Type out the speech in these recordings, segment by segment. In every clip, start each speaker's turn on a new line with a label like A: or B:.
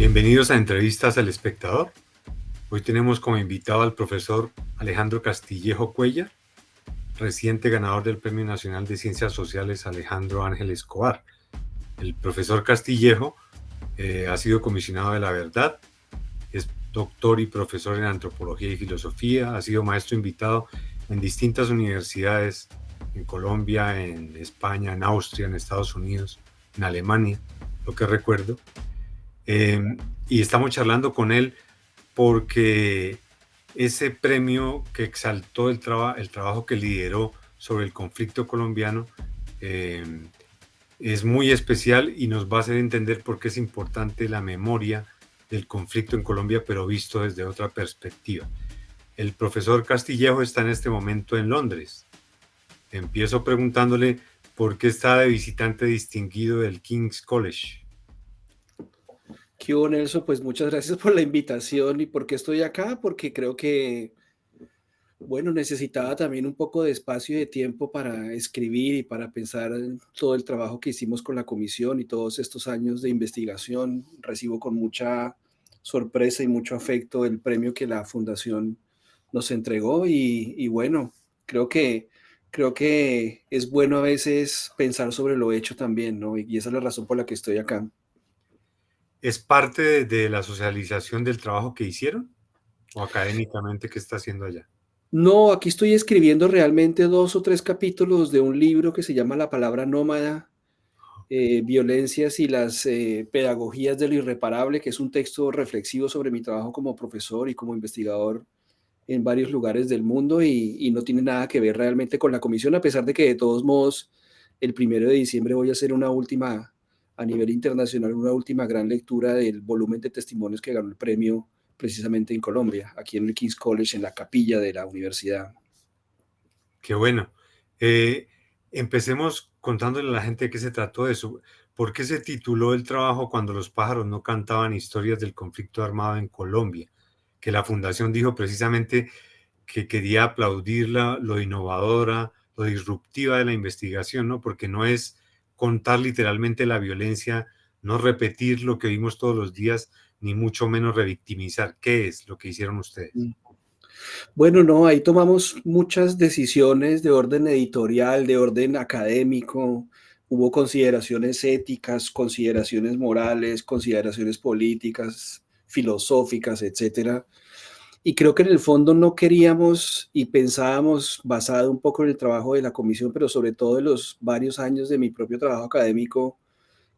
A: Bienvenidos a Entrevistas al Espectador. Hoy tenemos como invitado al profesor Alejandro Castillejo Cuellar, reciente ganador del Premio Nacional de Ciencias Sociales Alejandro Ángel Escobar. El profesor Castillejo ha sido comisionado de la verdad, es doctor y profesor en antropología y filosofía, ha sido maestro invitado en distintas universidades en Colombia, en España, en Austria, en Estados Unidos, en Alemania, lo que recuerdo. Y estamos charlando con él porque ese premio que exaltó el trabajo que lideró sobre el conflicto colombiano es muy especial y nos va a hacer entender por qué es importante la memoria del conflicto en Colombia, pero visto desde otra perspectiva. El profesor Castillejo está en este momento en Londres. Empiezo preguntándole por qué está de visitante distinguido del King's College.
B: ¿Qué hubo, Nelson? Pues muchas gracias por la invitación. ¿Y por qué estoy acá? Porque creo que, bueno, necesitaba también un poco de espacio y de tiempo para escribir y para pensar en todo el trabajo que hicimos con la comisión y todos estos años de investigación. Recibo con mucha sorpresa y mucho afecto el premio que la fundación nos entregó y bueno, creo que, creo que es bueno a veces pensar sobre lo hecho también, ¿no? Y esa es la razón por la que estoy acá.
A: ¿Es parte de la socialización del trabajo que hicieron o académicamente qué está haciendo allá?
B: No, aquí estoy escribiendo realmente 2 o 3 capítulos de un libro que se llama La palabra nómada, violencias y las pedagogías de lo irreparable, que es un texto reflexivo sobre mi trabajo como profesor y como investigador en varios lugares del mundo y no tiene nada que ver realmente con la comisión, a pesar de que de todos modos el 1 de diciembre voy a hacer una última, a nivel internacional, una última gran lectura del volumen de testimonios que ganó el premio precisamente en Colombia, aquí en el King's College, en la capilla de la universidad.
A: Qué bueno. Eh, Empecemos contándole a la gente de qué se trató de eso. ¿Por qué se tituló el trabajo Cuando los pájaros no cantaban historias del conflicto armado en Colombia? Que la fundación dijo precisamente que quería aplaudir lo innovadora, lo disruptiva de la investigación, ¿no? Porque no es contar literalmente la violencia, no repetir lo que vimos todos los días, ni mucho menos revictimizar. ¿Qué es lo que hicieron ustedes?
B: Bueno, no, ahí tomamos muchas decisiones de orden editorial, de orden académico. Hubo consideraciones éticas, consideraciones morales, consideraciones políticas, filosóficas, etcétera. Y creo que en el fondo no queríamos y pensábamos, basado un poco en el trabajo de la comisión, pero sobre todo en los varios años de mi propio trabajo académico,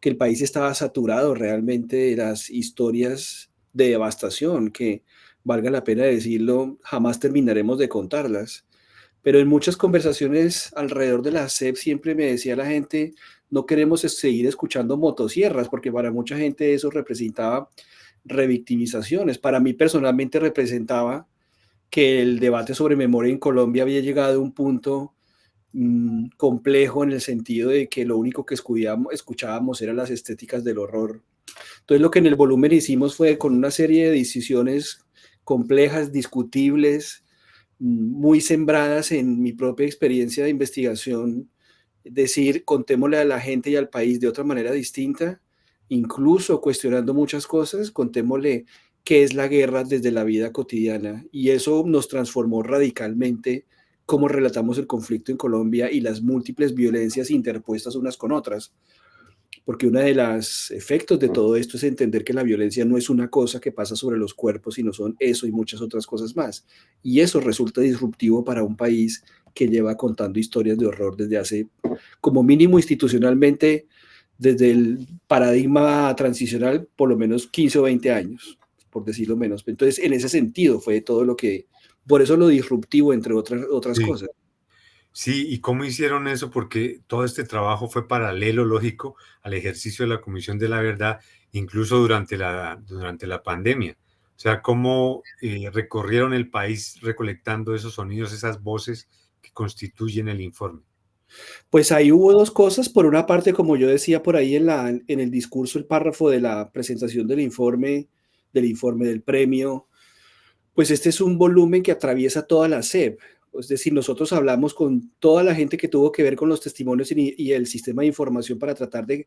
B: que el país estaba saturado realmente de las historias de devastación, que valga la pena decirlo, jamás terminaremos de contarlas. Pero en muchas conversaciones alrededor de la SEP siempre me decía la gente, no queremos seguir escuchando motosierras, porque para mucha gente eso representaba revictimizaciones. Para mí personalmente representaba que el debate sobre memoria en Colombia había llegado a un punto complejo en el sentido de que lo único que escuchábamos eran las estéticas del horror. Entonces lo que en el volumen hicimos fue con una serie de decisiones complejas, discutibles, muy sembradas en mi propia experiencia de investigación, decir, contémosle a la gente y al país de otra manera distinta, incluso cuestionando muchas cosas, contémosle qué es la guerra desde la vida cotidiana. Y eso nos transformó radicalmente cómo relatamos el conflicto en Colombia y las múltiples violencias interpuestas unas con otras. Porque uno de los efectos de todo esto es entender que la violencia no es una cosa que pasa sobre los cuerpos, sino son eso y muchas otras cosas más. Y eso resulta disruptivo para un país que lleva contando historias de horror desde hace, como mínimo institucionalmente, desde el paradigma transicional, por lo menos 15 o 20 años, por decirlo menos. Entonces, en ese sentido fue todo lo que, por eso lo disruptivo, entre otras
A: Sí.
B: cosas.
A: Sí, ¿y cómo hicieron eso? Porque todo este trabajo fue paralelo, lógico, al ejercicio de la Comisión de la Verdad, incluso durante la pandemia. O sea, ¿cómo recorrieron el país recolectando esos sonidos, esas voces que constituyen el informe?
B: Pues ahí hubo dos cosas. Por una parte, como yo decía por ahí en el discurso, el párrafo de la presentación del informe del premio, pues este es un volumen que atraviesa toda la SEP. Es decir, nosotros hablamos con toda la gente que tuvo que ver con los testimonios y el sistema de información para tratar de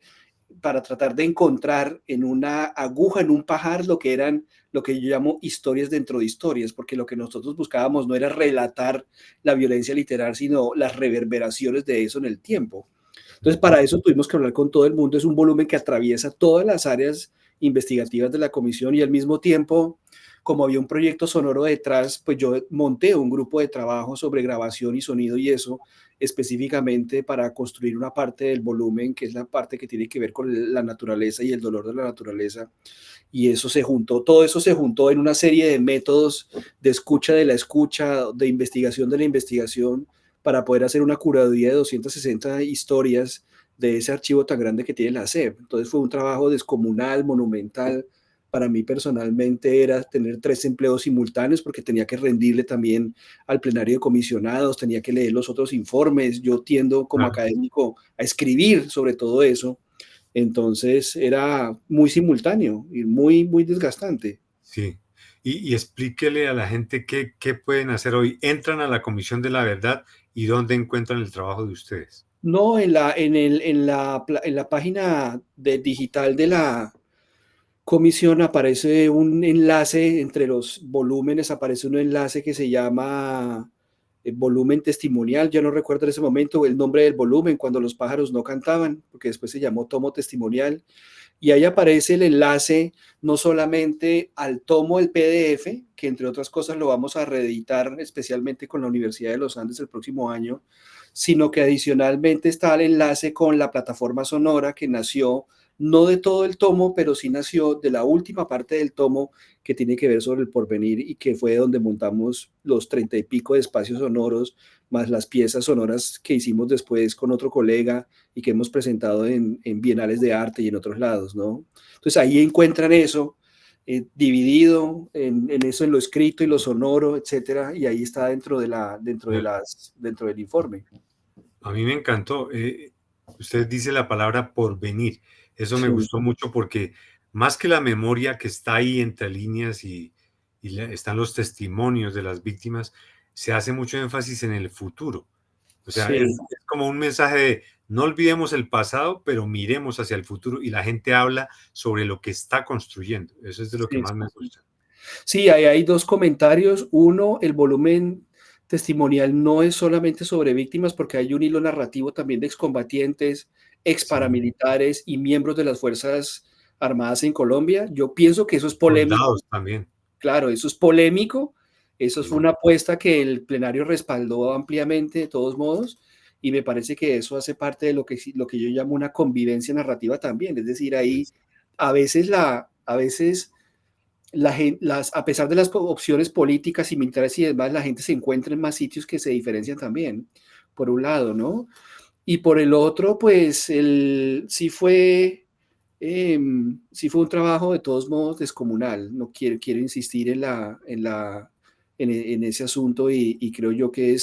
B: para tratar de encontrar en una aguja, en un pajar, lo que yo llamo historias dentro de historias, porque lo que nosotros buscábamos no era relatar la violencia literal, sino las reverberaciones de eso en el tiempo. Entonces, para eso tuvimos que hablar con todo el mundo. Es un volumen que atraviesa todas las áreas investigativas de la comisión y al mismo tiempo, como había un proyecto sonoro detrás, pues yo monté un grupo de trabajo sobre grabación y sonido y eso específicamente para construir una parte del volumen, que es la parte que tiene que ver con la naturaleza y el dolor de la naturaleza. Y eso se juntó, todo eso se juntó en una serie de métodos de escucha de la escucha, de investigación de la investigación, para poder hacer una curaduría de 260 historias de ese archivo tan grande que tiene la SEP. Entonces fue un trabajo descomunal, monumental. Para mí personalmente era tener 3 empleos simultáneos porque tenía que rendirle también al plenario de comisionados, tenía que leer los otros informes. Yo tiendo como
A: Ah,
B: académico a escribir sobre todo eso. Entonces era muy simultáneo y muy, muy desgastante.
A: sí. Y explíquele a la gente qué pueden hacer hoy. Entran a la Comisión de la Verdad y dónde encuentran el trabajo de ustedes.
B: No, en la página digital de la comisión aparece un enlace entre los volúmenes, aparece un enlace que se llama volumen testimonial. Yo no recuerdo en ese momento el nombre del volumen cuando los pájaros no cantaban, porque después se llamó tomo testimonial. Y ahí aparece el enlace no solamente al tomo del PDF, que entre otras cosas lo vamos a reeditar especialmente con la Universidad de los Andes el próximo año, sino que adicionalmente está el enlace con la plataforma sonora que nació no de todo el tomo, pero sí nació de la última parte del tomo que tiene que ver sobre el porvenir y que fue donde montamos los 30 y pico de espacios sonoros, más las piezas sonoras que hicimos después con otro colega y que hemos presentado en bienales de arte y en otros lados, ¿no? Entonces ahí encuentran eso dividido en eso, en lo escrito y lo sonoro, etcétera, y ahí está dentro del informe.
A: A mí me encantó. Usted dice la palabra porvenir. Eso me
B: Sí,
A: gustó mucho porque más que la memoria que está ahí entre líneas están los testimonios de las víctimas, se hace mucho énfasis en el futuro. O sea,
B: sí,
A: es como un mensaje de no olvidemos el pasado, pero miremos hacia el futuro y la gente habla sobre lo que está construyendo. Eso es de lo que
B: sí,
A: más me
B: sí.
A: gusta.
B: Sí, ahí hay dos comentarios. Uno, el volumen testimonial no es solamente sobre víctimas, porque hay un hilo narrativo también de excombatientes, ex
A: Sí.
B: paramilitares y miembros de las Fuerzas Armadas en Colombia. Yo pienso que eso es polémico.
A: Soldados también.
B: Claro, eso es polémico. Eso fue
A: Sí,
B: una apuesta que el plenario respaldó ampliamente, de todos modos, y me parece que eso hace parte de lo que yo llamo una convivencia narrativa también. Es decir, ahí
A: es-
B: a veces a pesar de las opciones políticas y militares y demás, la gente se encuentra en más sitios que se diferencian también, por un lado, ¿no? Y por el otro, pues sí fue un trabajo de todos modos descomunal. No quiero insistir en ese asunto y creo yo que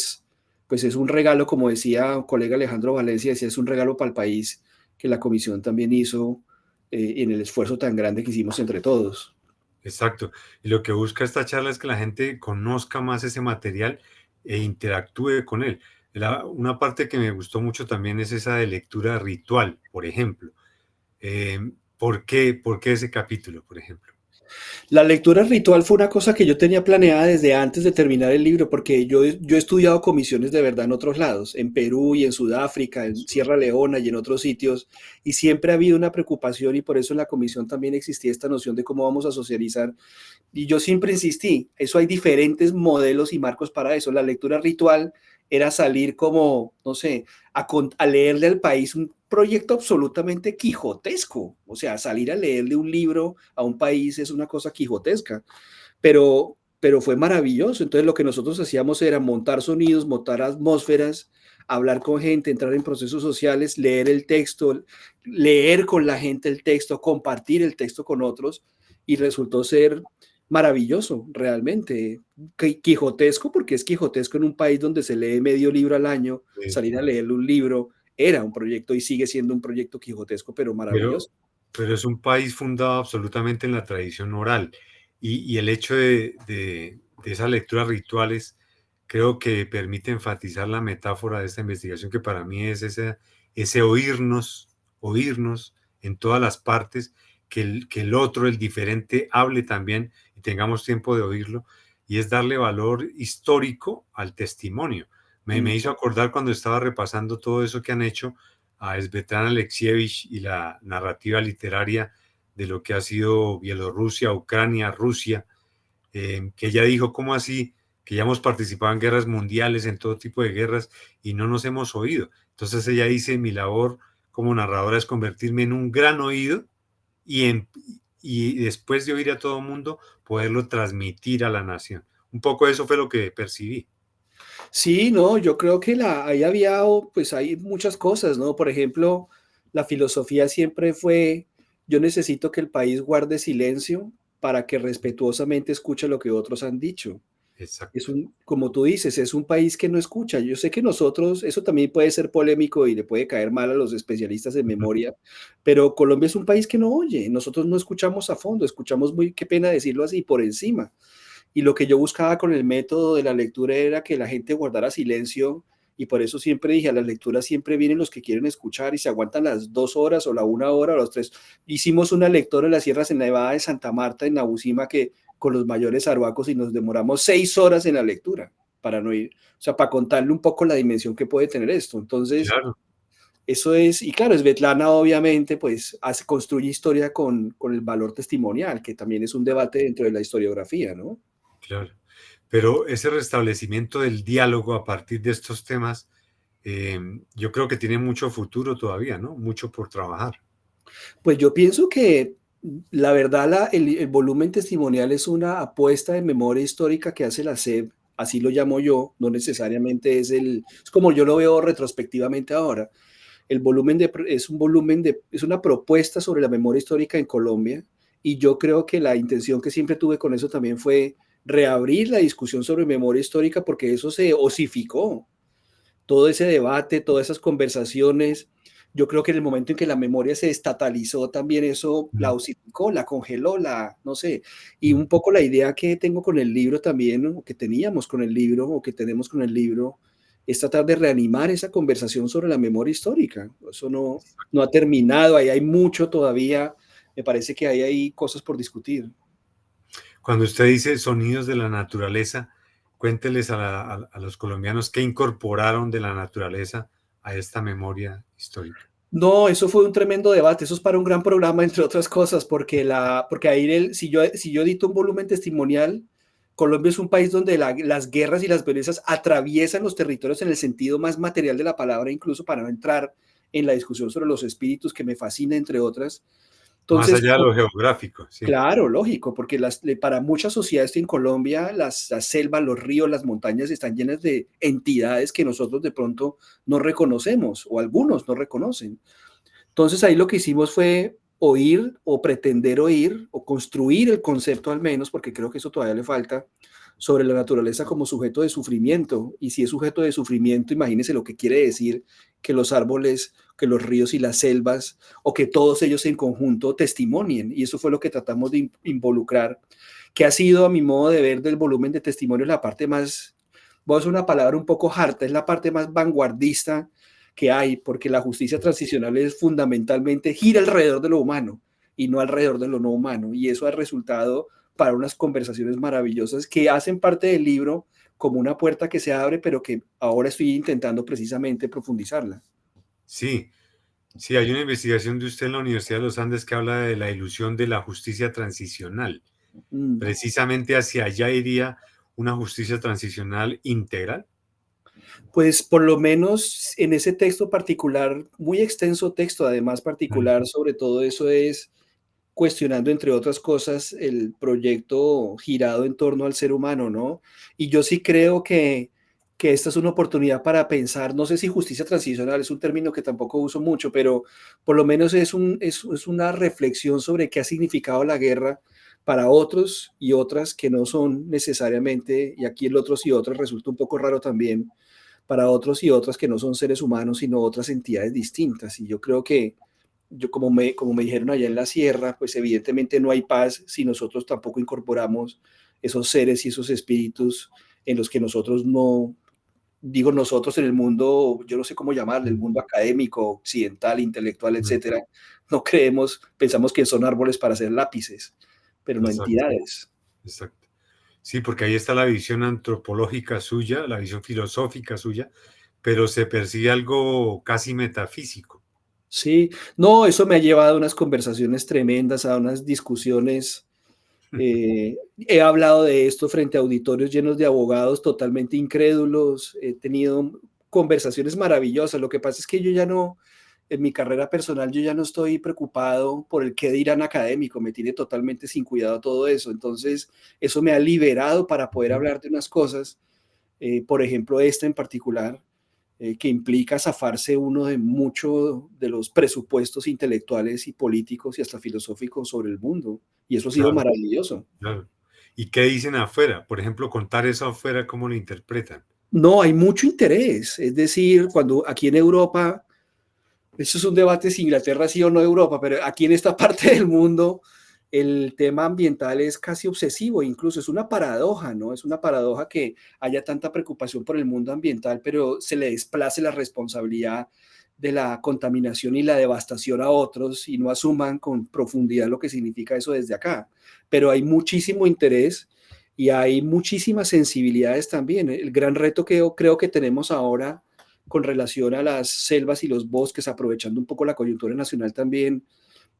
B: pues es un regalo, como decía un colega Alejandro Valencia, decía, es un regalo para el país que la comisión también hizo en el esfuerzo tan grande que hicimos entre todos.
A: exacto. Y lo que busca esta charla es que la gente conozca más ese material e interactúe con él. Una parte que me gustó mucho también es esa de lectura ritual, por ejemplo. ¿Por qué ese capítulo, por ejemplo?
B: La lectura ritual fue una cosa que yo tenía planeada desde antes de terminar el libro, porque yo he estudiado comisiones de verdad en otros lados, en Perú y en Sudáfrica, en
A: Eso.
B: Sierra Leona y en otros sitios, y siempre ha habido una preocupación y por eso en la comisión también existía esta noción de cómo vamos a socializar. Y yo siempre insistí, eso hay diferentes modelos y marcos para eso. La lectura ritual era salir como, no sé, a leerle al país un proyecto absolutamente quijotesco. O sea, salir a leerle un libro a un país es una cosa quijotesca, pero fue maravilloso. Entonces lo que nosotros hacíamos era montar sonidos, montar atmósferas, hablar con gente, entrar en procesos sociales, leer el texto, leer con la gente el texto, compartir el texto con otros y resultó ser maravilloso, realmente. Quijotesco, porque es quijotesco en un país donde se lee medio libro al año,
A: Sí.
B: salir a leerle un libro era un proyecto y sigue siendo un proyecto quijotesco, pero
A: Pero,
B: maravilloso.
A: pero es un país fundado absolutamente en la tradición oral y el hecho de esas lecturas rituales creo que permite enfatizar la metáfora de esta investigación que para mí es ese oírnos en todas las partes, que el otro, el diferente, hable también y tengamos tiempo de oírlo, y es darle valor histórico al testimonio. Me hizo acordar cuando estaba repasando todo eso que han hecho a Svetlana Alexievich y la narrativa literaria de lo que ha sido Bielorrusia, Ucrania, Rusia, que ella dijo, ¿cómo así? Que ya hemos participado en guerras mundiales, en todo tipo de guerras, y no nos hemos oído. Entonces ella dice, mi labor como narradora es convertirme en un gran oído y, y después de oír a todo el mundo, poderlo transmitir a la nación. Un poco eso fue lo que percibí.
B: Sí, no, yo creo que ahí había, pues hay muchas cosas, ¿no? Por ejemplo, la filosofía siempre fue, yo necesito que el país guarde silencio para que respetuosamente escuche lo que otros han dicho. Es
A: Exacto.
B: como tú dices, es un país que no escucha. Yo sé que nosotros, eso también puede ser polémico y le puede caer mal a los especialistas en memoria, pero Colombia es un país que no oye. Nosotros no escuchamos a fondo, escuchamos muy, qué pena decirlo así, por encima. Y lo que yo buscaba con el método de la lectura era que la gente guardara silencio y por eso siempre dije, a las lecturas siempre vienen los que quieren escuchar y se aguantan las 2 horas o la 1 hora o las 3. Hicimos una lectura en las Sierras Nevada de Santa Marta, en Nabucima, que con los mayores arhuacos y nos demoramos 6 horas en la lectura para no ir, o sea, para contarle un poco la dimensión que puede tener esto. Entonces,
A: Claro,
B: eso es, y claro, Svetlana obviamente pues construye historia con el valor testimonial, que también es un debate dentro de la historiografía, ¿no?
A: claro. Pero ese restablecimiento del diálogo a partir de estos temas, yo creo que tiene mucho futuro todavía, ¿no? Mucho por trabajar.
B: Pues yo pienso que la verdad el volumen testimonial es una apuesta de memoria histórica que hace la SEB, así lo llamo yo, no necesariamente es como yo lo veo retrospectivamente ahora. El volumen es un volumen es una propuesta sobre la memoria histórica en Colombia y yo creo que la intención que siempre tuve con eso también fue reabrir la discusión sobre memoria histórica porque eso se osificó, todo ese debate, todas esas conversaciones. Yo creo que en el momento en que la memoria se estatalizó, también eso la
A: Mm,
B: osificó, la congeló, no sé. Y
A: mm.
B: un poco la idea que tengo con el libro también, o que teníamos con el libro, o que tenemos con el libro, es tratar de reanimar esa conversación sobre la memoria histórica. Eso no ha terminado, ahí hay mucho todavía. Me parece que ahí hay cosas por discutir.
A: Cuando usted dice sonidos de la naturaleza, cuénteles a los colombianos qué incorporaron de la naturaleza a esta memoria histórica.
B: No, eso fue un tremendo debate, eso es para un gran programa, entre otras cosas, porque ahí si yo edito un volumen testimonial, Colombia es un país donde las guerras y las violencias atraviesan los territorios en el sentido más material de la palabra, incluso para no entrar en la discusión sobre los espíritus, que me fascina, entre otras.
A: Más
B: Entonces,
A: allá de lo geográfico, sí.
B: claro, lógico, porque para muchas sociedades en Colombia, las selvas, los ríos, las montañas están llenas de entidades que nosotros de pronto no reconocemos o algunos no reconocen. Entonces ahí lo que hicimos fue oír o pretender oír o construir el concepto al menos, porque creo que eso todavía le falta, sobre la naturaleza como sujeto de sufrimiento. Y si es sujeto de sufrimiento, imagínese lo que quiere decir que los árboles, que los ríos y las selvas, o que todos ellos en conjunto testimonien. Y eso fue lo que tratamos de involucrar, que ha sido, a mi modo de ver, del volumen de testimonio la parte más, voy a usar una palabra un poco harta, es la parte más vanguardista que hay, porque la justicia transicional es fundamentalmente gira alrededor de lo humano y no alrededor de lo no humano. Y eso ha resultado para unas conversaciones maravillosas que hacen parte del libro como una puerta que se abre, pero que ahora estoy intentando precisamente profundizarla.
A: Sí, sí, hay una investigación de usted en la Universidad de los Andes que habla de la ilusión de la justicia transicional.
B: Mm.
A: Precisamente hacia allá iría una justicia transicional integral.
B: Pues por lo menos en ese texto particular, muy extenso texto, además
A: Mm.
B: particular sobre todo eso es cuestionando, entre otras cosas, el proyecto girado en torno al ser humano, ¿no? Y yo sí creo que esta es una oportunidad para pensar, no sé si justicia transicional es un término que tampoco uso mucho, pero por lo menos es una reflexión sobre qué ha significado la guerra para otros y otras que no son necesariamente, y aquí el otros y otras resulta un poco raro también, para otros y otras que no son seres humanos, sino otras entidades distintas. Y yo creo que como me dijeron allá en la sierra, pues evidentemente no hay paz si nosotros tampoco incorporamos esos seres y esos espíritus en los que nosotros digo nosotros en el mundo, yo no sé cómo llamarle, el
A: Mm,
B: mundo académico, occidental, intelectual,
A: mm,
B: etcétera, no creemos, pensamos que son árboles para hacer lápices, pero no
A: exacto,
B: entidades.
A: exacto. Sí, porque ahí está la visión antropológica suya, la visión filosófica suya, pero se persigue algo casi metafísico.
B: Sí, no, eso me ha llevado a unas conversaciones tremendas, a unas discusiones. He hablado de esto frente a auditorios llenos de abogados totalmente incrédulos. He tenido conversaciones maravillosas. Lo que pasa es que yo ya no, en mi carrera personal, yo ya no estoy preocupado por el qué dirán académico. Me tiene totalmente sin cuidado todo eso. Entonces, eso me ha liberado para poder
A: Ujú.
B: hablar de unas cosas, por ejemplo, esta en particular, que implica zafarse uno de mucho de los presupuestos intelectuales y políticos y hasta filosóficos sobre el mundo. Y eso ha sido
A: Claro,
B: maravilloso.
A: claro. ¿Y qué dicen afuera? Por ejemplo, contar eso afuera, ¿cómo lo interpretan?
B: No, hay mucho interés. Es decir, cuando aquí en Europa, eso es un debate si Inglaterra sí o no Europa, pero aquí en esta parte del mundo el tema ambiental es casi obsesivo, incluso es una paradoja, ¿no? Es una paradoja que haya tanta preocupación por el mundo ambiental, pero se le desplace la responsabilidad de la contaminación y la devastación a otros y no asuman con profundidad lo que significa eso desde acá. Pero hay muchísimo interés y hay muchísimas sensibilidades también. El gran reto que yo creo que tenemos ahora con relación a las selvas y los bosques, aprovechando un poco la coyuntura nacional también,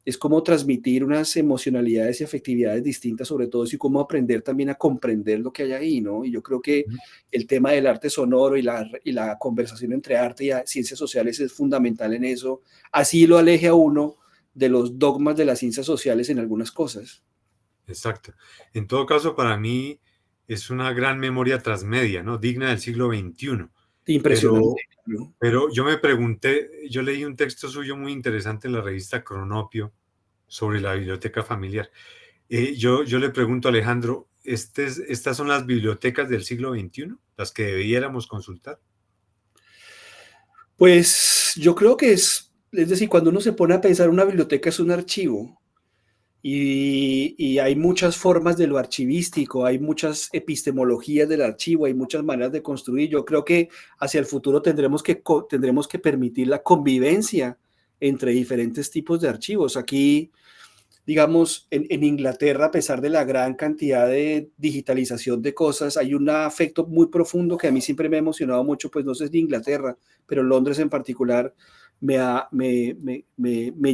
B: es cómo transmitir unas emocionalidades y afectividades distintas sobre todo eso y cómo aprender también a comprender lo que hay ahí, ¿no? Y yo creo que
A: Ujú.
B: el tema del arte sonoro y la conversación entre arte y ciencias sociales es fundamental en eso. Así lo aleje a uno de los dogmas de las ciencias sociales en algunas cosas.
A: Exacto. En todo caso, para mí es una gran memoria transmedia, ¿no? Digna del siglo XXI.
B: Impresionante,
A: Pero,
B: ¿no?
A: pero yo me pregunté, yo leí un texto suyo muy interesante en la revista Cronopio sobre la biblioteca familiar. Yo le pregunto a Alejandro, ¿estas son las bibliotecas del siglo XXI, las que debiéramos consultar?
B: Pues yo creo que es decir, cuando uno se pone a pensar, una biblioteca es un archivo. Y hay muchas formas de lo archivístico, hay muchas epistemologías del archivo, hay muchas maneras de construir. Yo creo que hacia el futuro tendremos que permitir la convivencia entre diferentes tipos de archivos. Aquí, digamos, en Inglaterra, a pesar de la gran cantidad de digitalización de cosas, hay un afecto muy profundo que a mí siempre me ha emocionado mucho, pues no sé si de Inglaterra, pero Londres en particular, me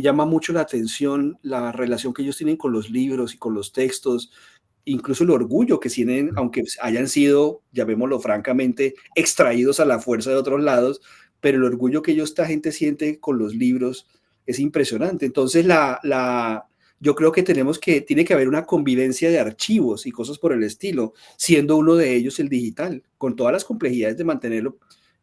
B: llama mucho la atención la relación que ellos tienen con los libros y con los textos, incluso el orgullo que tienen, aunque hayan sido, llamémoslo francamente, extraídos a la fuerza de otros lados, pero el orgullo que esta gente siente con los libros es impresionante. Entonces, yo creo que tiene que haber una convivencia de archivos y cosas por el estilo, siendo uno de ellos el digital, con todas las complejidades de mantenerlo.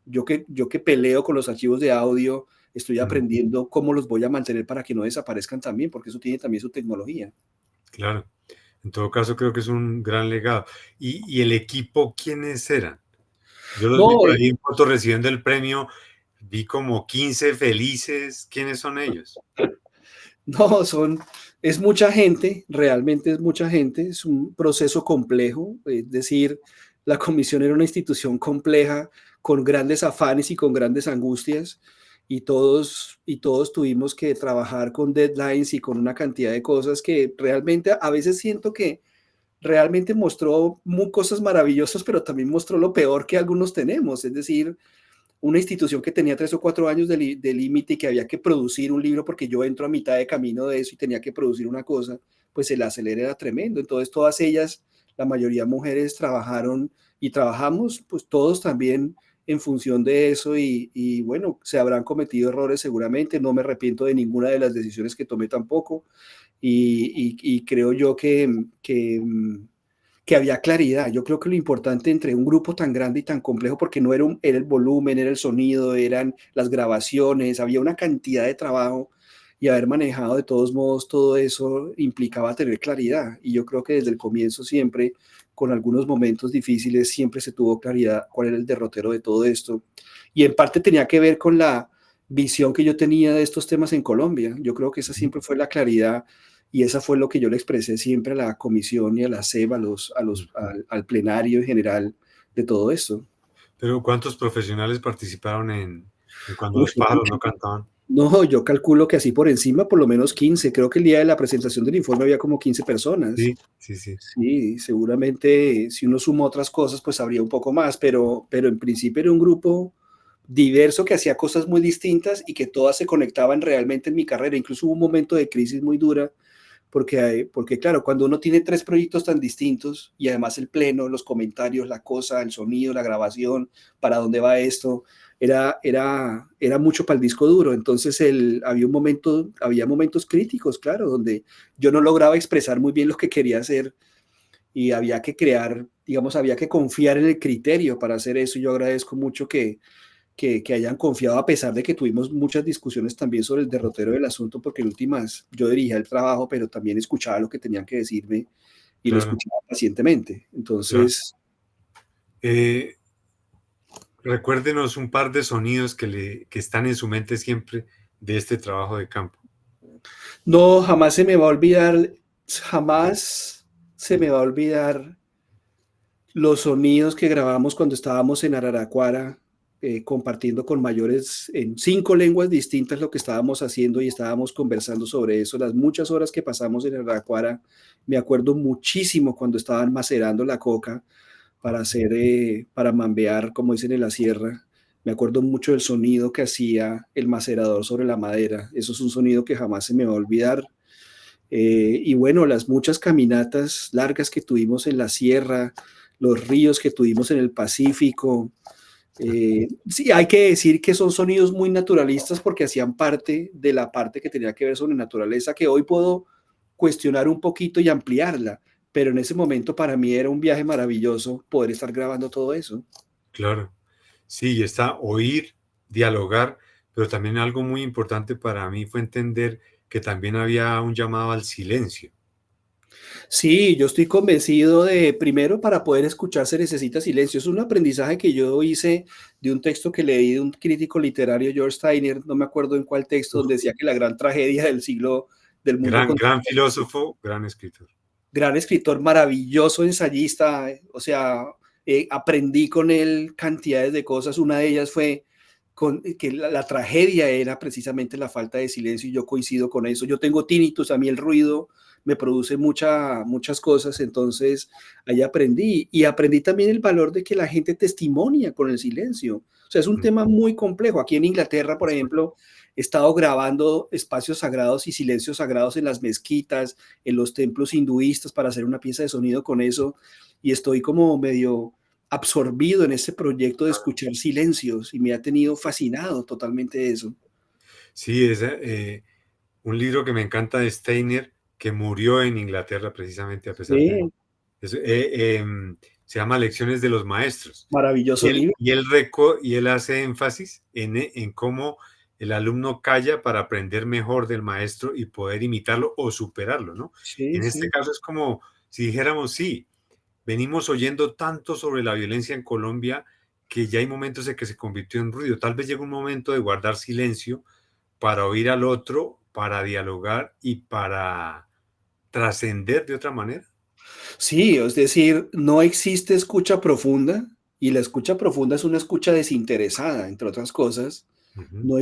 B: Yo que peleo con los archivos de audio, estoy
A: Mm,
B: aprendiendo cómo los voy a mantener para que no desaparezcan también, porque eso tiene también su tecnología.
A: claro. En todo caso, creo que es un gran legado. ¿Y el equipo, quiénes eran? Yo los vi
B: No,
A: por ahí en fotos recibiendo el premio, vi como 15 felices. ¿Quiénes son ellos?
B: no, es mucha gente, realmente es mucha gente, es un proceso complejo, es decir, la comisión era una institución compleja, con grandes afanes y con grandes angustias, y todos tuvimos que trabajar con deadlines y con una cantidad de cosas que realmente a veces siento que realmente mostró cosas maravillosas, pero también mostró lo peor que algunos tenemos, es decir, una institución que tenía 3 o 4 años de límite y que había que producir un libro porque yo entro a mitad de camino de eso y tenía que producir una cosa, pues el acelere era tremendo. Entonces todas ellas, la mayoría mujeres, trabajaron y trabajamos, pues todos también en función de eso y bueno, se habrán cometido errores seguramente, no me arrepiento de ninguna de las decisiones que tomé tampoco y creo yo que había claridad. Yo creo que lo importante entre un grupo tan grande y tan complejo, porque no era, era el volumen, era el sonido, eran las grabaciones, había una cantidad de trabajo y haber manejado de todos modos todo eso implicaba tener claridad. Y yo creo que desde el comienzo siempre, con algunos momentos difíciles, siempre se tuvo claridad cuál era el derrotero de todo esto. Y en parte tenía que ver con la visión que yo tenía de estos temas en Colombia. Yo creo que esa
A: Ujú.
B: siempre fue la claridad y esa fue lo que yo le expresé siempre a la comisión y a la SEB, al plenario en general de todo esto.
A: Pero ¿cuántos profesionales participaron en cuando
B: Uf,
A: los pájaros no cantaban?
B: no, yo calculo que así por encima, por lo menos 15. Creo que el día de la presentación del informe había como 15 personas.
A: Sí, sí, sí,
B: Sí, seguramente si uno suma otras cosas, pues habría un poco más, pero en principio era un grupo diverso que hacía cosas muy distintas y que todas se conectaban realmente en mi carrera. Incluso hubo un momento de crisis muy dura porque claro, cuando uno tiene tres proyectos tan distintos y además el pleno, los comentarios, la cosa, el sonido, la grabación, para dónde va esto, era mucho para el disco duro. Entonces había momentos críticos, claro, donde yo no lograba expresar muy bien lo que quería hacer y había que crear, digamos, había que confiar en el criterio para hacer eso. Yo agradezco mucho que hayan confiado a pesar de que tuvimos muchas discusiones también sobre el derrotero del asunto, porque en últimas yo dirigía el trabajo, pero también escuchaba lo que tenían que decirme y lo
A: claro,
B: escuchaba pacientemente.
A: claro.
B: Entonces,
A: Eh, Recuérdenos un par de sonidos que están en su mente siempre de este trabajo de campo.
B: no, jamás se me va a olvidar, jamás se me va a olvidar los sonidos que grabamos cuando estábamos en Araraquara, compartiendo con mayores en 5 lenguas distintas lo que estábamos haciendo y estábamos conversando sobre eso. Las muchas horas que pasamos en Araraquara, me acuerdo muchísimo cuando estaban macerando la coca para mambear, como dicen en la sierra. Me acuerdo mucho del sonido que hacía el macerador sobre la madera. Eso es un sonido que jamás se me va a olvidar. Y bueno, las muchas caminatas largas que tuvimos en la sierra, los ríos que tuvimos en el Pacífico. Sí, hay que decir que son sonidos muy naturalistas porque hacían parte de la parte que tenía que ver sobre naturaleza, que hoy puedo cuestionar un poquito y ampliarla, pero en ese momento para mí era un viaje maravilloso poder estar grabando todo eso.
A: Claro. Sí, y está oír, dialogar, pero también algo muy importante para mí fue entender que también había un llamado al silencio.
B: Sí, yo estoy convencido de, primero, para poder escuchar se necesita silencio. Es un aprendizaje que yo hice de un texto que leí de un crítico literario, George Steiner, no me acuerdo en cuál texto,
A: Uf,
B: donde decía que la gran tragedia del siglo del mundo
A: gran
B: contemporáneo,
A: filósofo, gran escritor.
B: gran escritor, maravilloso ensayista, o sea, aprendí con él cantidades de cosas. Una de ellas fue que la tragedia era precisamente la falta de silencio y yo coincido con eso. Yo tengo tinnitus, a mí el ruido me produce muchas cosas, entonces ahí aprendí y aprendí también el valor de que la gente testimonia con el silencio. O sea, es un
A: Mm,
B: tema muy complejo. Aquí en Inglaterra, por ejemplo, he estado grabando espacios sagrados y silencios sagrados en las mezquitas, en los templos hinduistas para hacer una pieza de sonido con eso y estoy como medio absorbido en este proyecto de escuchar silencios y me ha tenido fascinado totalmente eso.
A: sí, es un libro que me encanta de Steiner, que murió en Inglaterra precisamente a pesar de...
B: Sí,
A: se llama Lecciones de los Maestros.
B: maravilloso libro.
A: Y él hace énfasis en cómo el alumno calla para aprender mejor del maestro y poder imitarlo o superarlo, ¿no?
B: Sí,
A: En este
B: sí.
A: caso es como si dijéramos, sí, venimos oyendo tanto sobre la violencia en Colombia que ya hay momentos en que se convirtió en ruido. Tal vez llega un momento de guardar silencio para oír al otro, para dialogar y para trascender de otra manera.
B: Sí, es decir, no existe escucha profunda y la escucha profunda es una escucha desinteresada, entre otras cosas.
A: Ujú.
B: No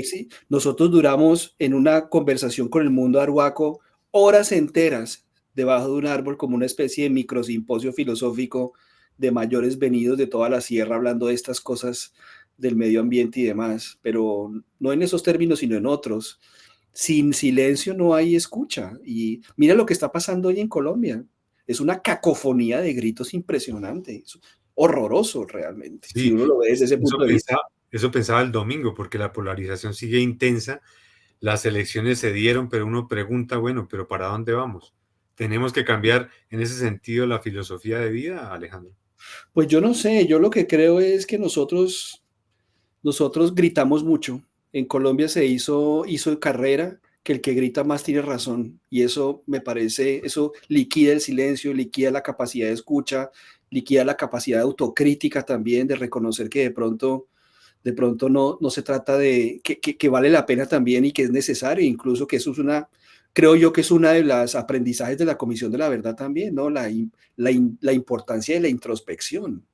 B: Nosotros duramos en una conversación con el mundo arhuaco horas enteras debajo de un árbol como una especie de microsimposio filosófico de mayores venidos de toda la sierra hablando de estas cosas del medio ambiente y demás, pero no en esos términos, sino en otros. Sin silencio no hay escucha. Y mira lo que está pasando hoy en Colombia. Es una cacofonía de gritos impresionante. Es horroroso realmente, si
A: Sí,
B: uno lo ve desde ese punto de vista.
A: eso pensaba el domingo, porque la polarización sigue intensa, las elecciones se dieron, pero uno pregunta, bueno, pero ¿para dónde vamos? ¿Tenemos que cambiar en ese sentido la filosofía de vida, Alejandro?
B: Pues yo no sé, yo lo que creo es que nosotros gritamos mucho. En Colombia hizo carrera que el que grita más tiene razón. Y eso me parece, eso liquida el silencio, liquida la capacidad de escucha, liquida la capacidad de autocrítica también, de reconocer que de pronto no se trata de que vale la pena también y que es necesario, incluso que eso es creo yo que es una de las aprendizajes de la Comisión de la Verdad también, ¿no? La importancia de la introspección.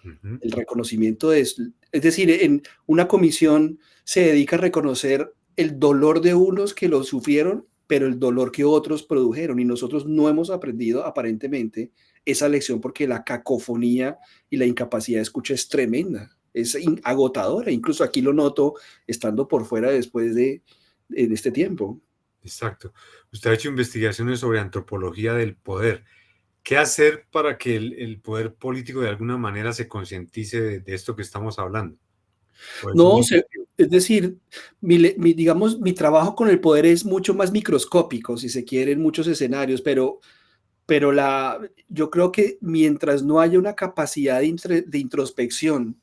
A: Ujú.
B: El reconocimiento es decir, en una comisión se dedica a reconocer el dolor de unos que lo sufrieron, pero el dolor que otros produjeron. Y nosotros no hemos aprendido aparentemente esa lección porque la cacofonía y la incapacidad de escucha es tremenda, es agotadora. Incluso aquí lo noto estando por fuera después en este tiempo.
A: Exacto. Usted ha hecho investigaciones sobre antropología del poder. ¿Qué hacer para que el poder político de alguna manera se concientice de esto que estamos hablando? ¿O es
B: No,
A: muy difícil?
B: es decir, digamos, mi trabajo con el poder es mucho más microscópico, si se quiere, en muchos escenarios, pero yo creo que mientras no haya una capacidad de introspección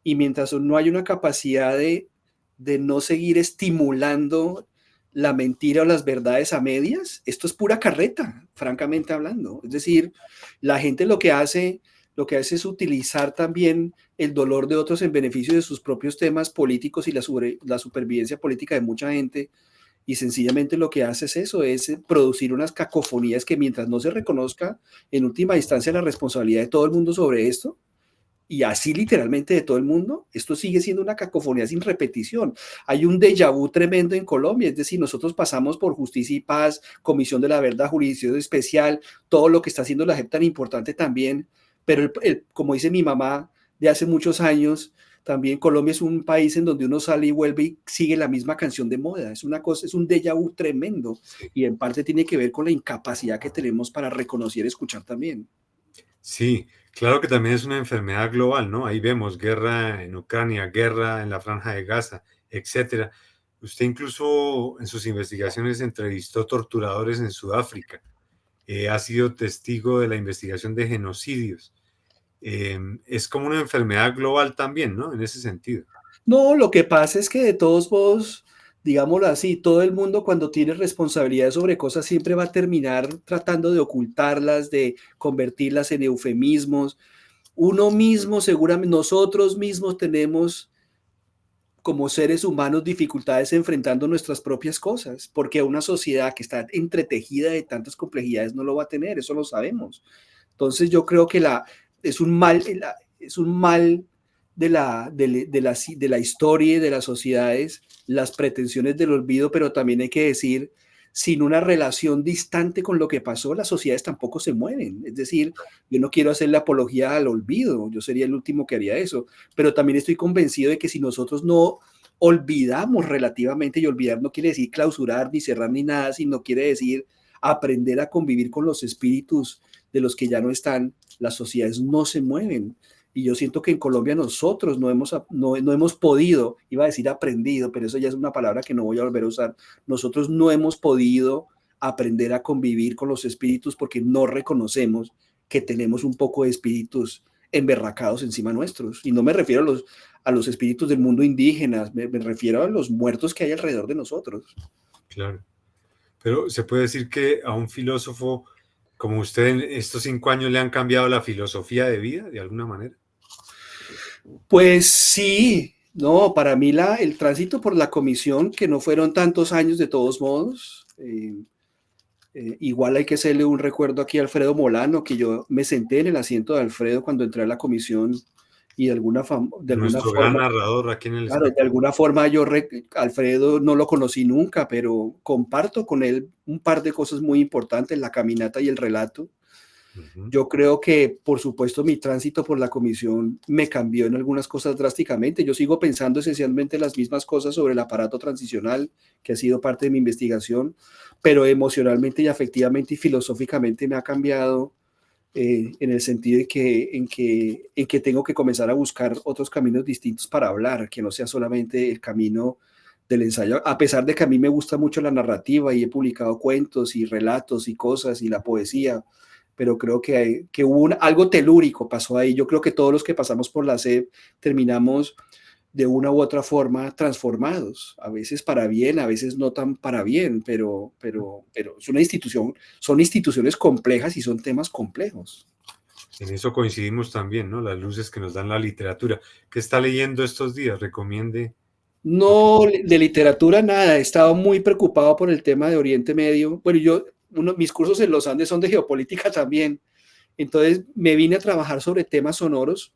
B: y mientras no haya una capacidad de no seguir estimulando la mentira o las verdades a medias, esto es pura carreta, francamente hablando. Es decir, la gente lo que hace es utilizar también el dolor de otros en beneficio de sus propios temas políticos y la supervivencia política de mucha gente, y sencillamente lo que hace es eso, es producir unas cacofonías que mientras no se reconozca en última instancia la responsabilidad de todo el mundo sobre esto, y así literalmente de todo el mundo, esto sigue siendo una cacofonía sin repetición. Hay un déjà vu tremendo en Colombia, es decir, nosotros pasamos por Justicia y Paz, Comisión de la Verdad, Jurisdicción Especial, todo lo que está haciendo la JEP tan importante también, pero como dice mi mamá de hace muchos años, también Colombia es un país en donde uno sale y vuelve y sigue la misma canción de moda. Es una cosa, es un déjà vu tremendo,
A: Sí.
B: y en parte tiene que ver con la incapacidad que tenemos para reconocer y escuchar también.
A: Sí, claro que también es una enfermedad global, ¿no? Ahí vemos guerra en Ucrania, guerra en la Franja de Gaza, etcétera. Usted incluso en sus investigaciones entrevistó torturadores en Sudáfrica. Ha sido testigo de la investigación de genocidios. Es como una enfermedad global también, ¿no? En ese sentido.
B: No, lo que pasa es que de todos modos, digámoslo así, todo el mundo cuando tiene responsabilidad sobre cosas siempre va a terminar tratando de ocultarlas, de convertirlas en eufemismos. Uno mismo, seguramente, nosotros mismos tenemos como seres humanos dificultades enfrentando nuestras propias cosas, porque una sociedad que está entretejida de tantas complejidades no lo va a tener, eso lo sabemos. Entonces yo creo que es un mal de la historia y de las sociedades, las pretensiones del olvido, pero también hay que decir, sin una relación distante con lo que pasó, las sociedades tampoco se mueven. Es decir, yo no quiero hacerle apología al olvido, yo sería el último que haría eso, pero también estoy convencido de que si nosotros no olvidamos relativamente, y olvidar no quiere decir clausurar ni cerrar ni nada, sino quiere decir aprender a convivir con los espíritus de los que ya no están, las sociedades no se mueven. Y yo siento que en Colombia nosotros no hemos podido, iba a decir aprendido, pero eso ya es una palabra que no voy a volver a usar, nosotros no hemos podido aprender a convivir con los espíritus porque no reconocemos que tenemos un poco de espíritus emberracados encima nuestros. Y no me refiero a los espíritus del mundo indígena, me refiero a los muertos que hay alrededor de nosotros.
A: Claro. Pero se puede decir que a un filósofo como usted en estos 5 años le han cambiado la filosofía de vida de alguna manera.
B: Pues sí, no, para mí el tránsito por la comisión, que no fueron tantos años de todos modos, igual hay que hacerle un recuerdo aquí a Alfredo Molano, que yo me senté en el asiento de Alfredo cuando entré a la comisión y de alguna
A: Nuestro gran
B: forma,
A: narrador aquí en El
B: claro, de
A: Espectador.
B: alguna forma Alfredo no lo conocí nunca, pero comparto con él un par de cosas muy importantes, la caminata y el relato.
A: Ujú.
B: Yo creo que, por supuesto, mi tránsito por la comisión me cambió en algunas cosas drásticamente. Yo sigo pensando esencialmente las mismas cosas sobre el aparato transicional, que ha sido parte de mi investigación, pero emocionalmente y afectivamente y filosóficamente me ha cambiado, en el sentido en que tengo que comenzar a buscar otros caminos distintos para hablar, que no sea solamente el camino del ensayo, a pesar de que a mí me gusta mucho la narrativa y he publicado cuentos y relatos y cosas y la poesía, pero creo que hubo algo telúrico pasó ahí. Yo creo que todos los que pasamos por la SEP terminamos de una u otra forma transformados, a veces para bien, a veces no tan para bien, pero es una institución, son instituciones complejas y son temas complejos.
A: En eso coincidimos también, ¿no? Las luces que nos dan la literatura. ¿Qué está leyendo estos días? Recomiende lo que...
B: No, de literatura nada, he estado muy preocupado por el tema de Oriente Medio. Bueno, mis cursos en los Andes son de geopolítica también, entonces me vine a trabajar sobre temas sonoros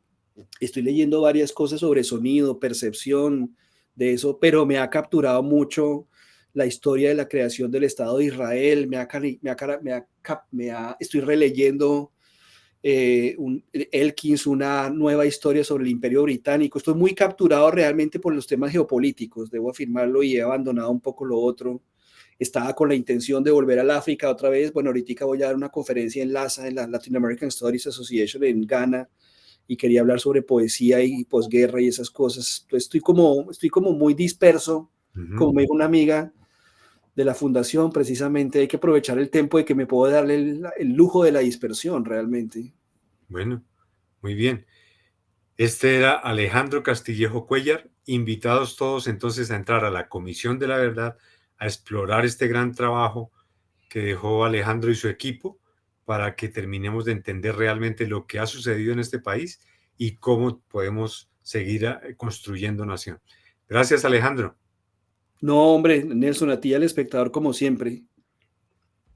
B: Estoy leyendo varias cosas sobre sonido, percepción de eso, pero me ha capturado mucho la historia de la creación del Estado de Israel. Estoy releyendo Elkins, una nueva historia sobre el Imperio Británico. Estoy muy capturado realmente por los temas geopolíticos, debo afirmarlo, y he abandonado un poco lo otro. Estaba con la intención de volver al África otra vez. Bueno, ahorita voy a dar una conferencia en LASA, en la Latin American Studies Association en Ghana, y quería hablar sobre poesía y posguerra y esas cosas. Entonces estoy como muy disperso, como me dijo una amiga de la fundación, precisamente hay que aprovechar el tiempo de que me puedo darle el lujo de la dispersión realmente.
A: Bueno, muy bien. Este era Alejandro Castillejo Cuellar. Invitados todos entonces a entrar a la Comisión de la Verdad, a explorar este gran trabajo que dejó Alejandro y su equipo para que terminemos de entender realmente lo que ha sucedido en este país y cómo podemos seguir construyendo nación. Gracias, Alejandro.
B: No, hombre, Nelson, a ti al espectador como siempre.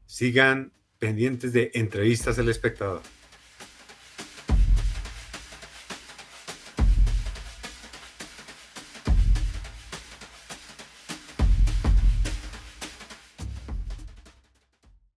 A: Sigan pendientes de Entrevistas al Espectador.